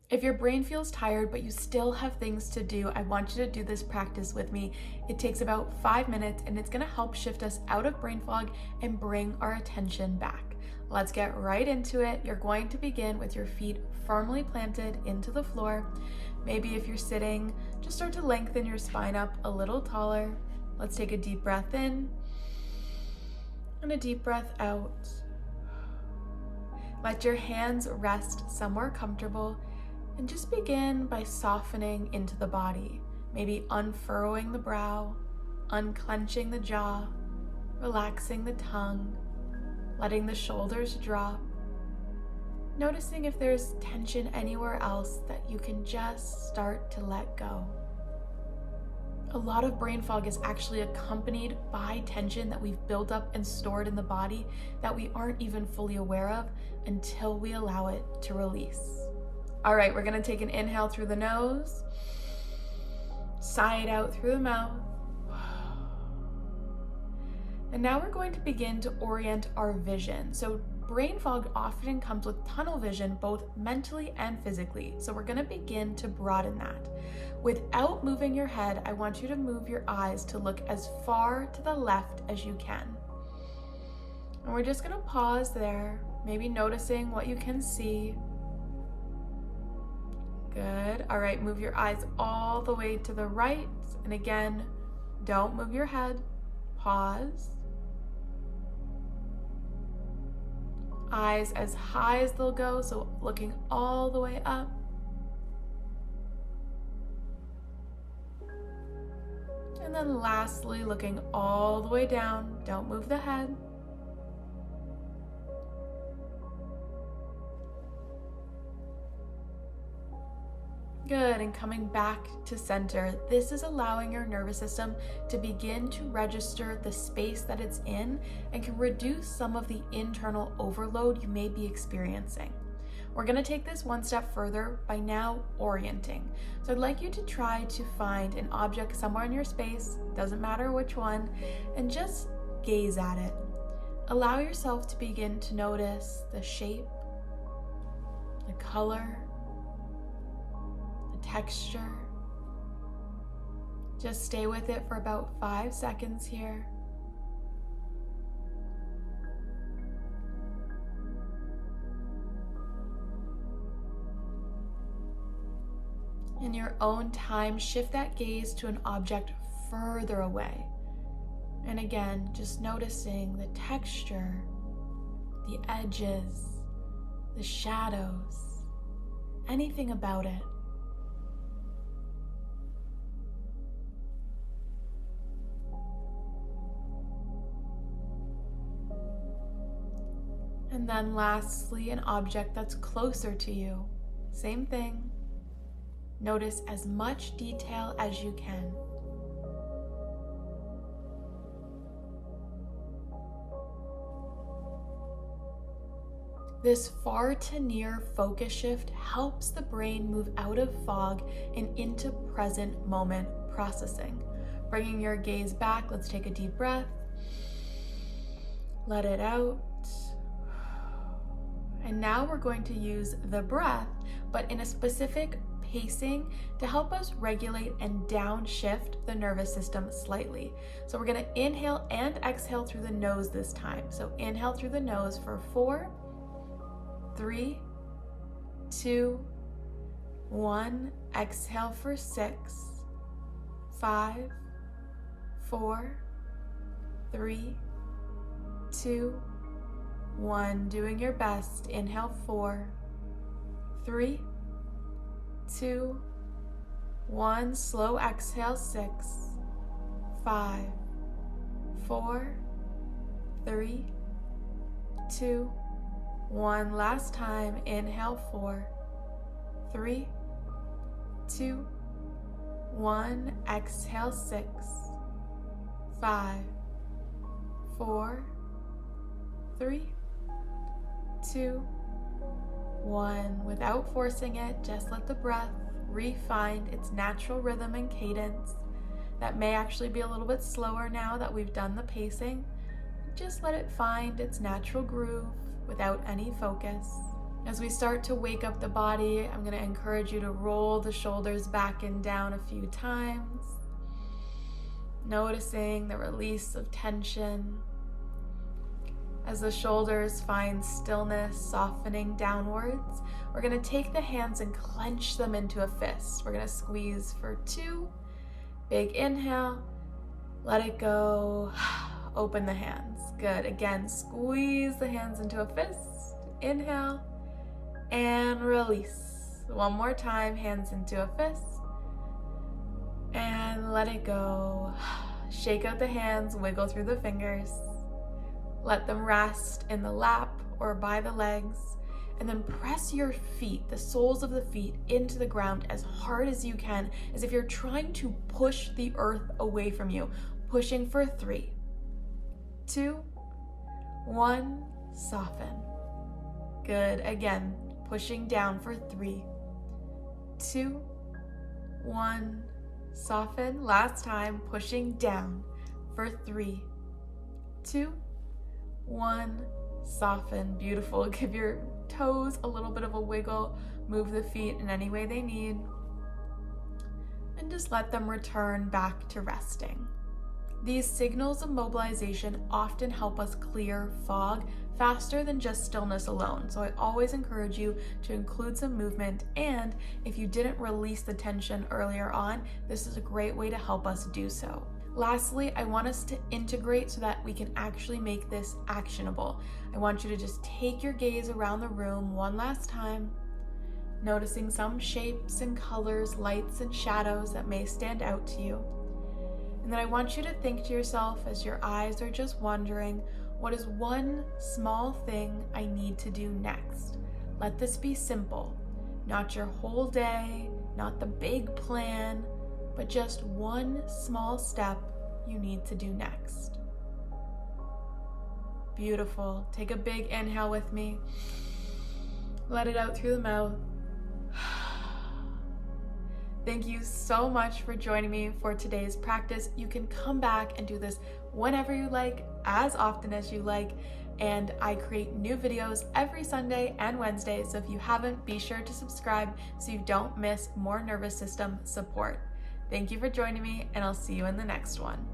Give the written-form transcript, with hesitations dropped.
If your brain feels tired, but you still have things to do, I want you to do this practice with me. It takes about 5 minutes and it's gonna help shift us out of brain fog and bring our attention back. Let's get right into it. You're going to begin with your feet firmly planted into the floor. Maybe if you're sitting, just start to lengthen your spine up a little taller. Let's take a deep breath in and a deep breath out. Let your hands rest somewhere comfortable. And just begin by softening into the body, maybe unfurrowing the brow, unclenching the jaw, relaxing the tongue, letting the shoulders drop, noticing if there's tension anywhere else that you can just start to let go. A lot of brain fog is actually accompanied by tension that we've built up and stored in the body that we aren't even fully aware of until we allow it to release. All right, we're gonna take an inhale through the nose, sigh it out through the mouth. And now we're going to begin to orient our vision. So brain fog often comes with tunnel vision, both mentally and physically. So we're gonna begin to broaden that. Without moving your head, I want you to move your eyes to look as far to the left as you can. And we're just gonna pause there, maybe noticing what you can see. Good. All right, move your eyes all the way to the right. And again, don't move your head. Pause. Eyes as high as they'll go, so looking all the way up. And then lastly, looking all the way down. Don't move the head. Good, and coming back to center. This is allowing your nervous system to begin to register the space that it's in and can reduce some of the internal overload you may be experiencing. We're gonna take this one step further by now orienting. So I'd like you to try to find an object somewhere in your space, doesn't matter which one, and just gaze at it. Allow yourself to begin to notice the shape, the color, texture. Just stay with it for about 5 seconds here. In your own time, shift that gaze to an object further away. And again, just noticing the texture, the edges, the shadows, anything about it. And then lastly, an object that's closer to you. Same thing. Notice as much detail as you can. This far to near focus shift helps the brain move out of fog and into present moment processing. Bringing your gaze back, let's take a deep breath. Let it out. And now we're going to use the breath, but in a specific pacing to help us regulate and downshift the nervous system slightly. So we're gonna inhale and exhale through the nose this time. So inhale through the nose for 4, 3, 2, 1. Exhale for 6, 5, 4, 3, 2, 1. Doing your best. Inhale 4, 3, 2, 1. Slow exhale 6, 5, 4, 3, 2, 1. Last time. Inhale 4, 3, 2, 1. Exhale 6, 5, 4, 3, 2, 1. Without forcing it, just let the breath re-find its natural rhythm and cadence. That may actually be a little bit slower now that we've done the pacing. Just let it find its natural groove without any focus. As we start to wake up the body, I'm going to encourage you to roll the shoulders back and down a few times, noticing the release of tension. As the shoulders find stillness, softening downwards, we're going to take the hands and clench them into a fist. We're going to squeeze for 2. Big inhale. Let it go. Open the hands. Good. Again, squeeze the hands into a fist. Inhale. And release. One more time, hands into a fist. And let it go. Shake out the hands, wiggle through the fingers. Let them rest in the lap or by the legs. And then press your feet, the soles of the feet, into the ground as hard as you can, as if you're trying to push the earth away from you. Pushing for 3, 2, 1, soften. Good. Again, pushing down for 3, 2, 1, soften. Last time, pushing down for 3, 2, 1, soften. Beautiful. Give your toes a little bit of a wiggle. Move the feet in any way they need. And just let them return back to resting. These signals of mobilization often help us clear fog faster than just stillness alone. So I always encourage you to include some movement, and if you didn't release the tension earlier on, this is a great way to help us do so. Lastly, I want us to integrate so that we can actually make this actionable. I want you to just take your gaze around the room one last time, noticing some shapes and colors, lights and shadows that may stand out to you. And then I want you to think to yourself as your eyes are just wandering, what is one small thing I need to do next? Let this be simple, not your whole day, not the big plan, but just one small step you need to do next. Beautiful. Take a big inhale with me. Let it out through the mouth. Thank you so much for joining me for today's practice. You can come back and do this whenever you like, as often as you like, and I create new videos every Sunday and Wednesday, so if you haven't, be sure to subscribe so you don't miss more nervous system support. Thank you for joining me, and I'll see you in the next one.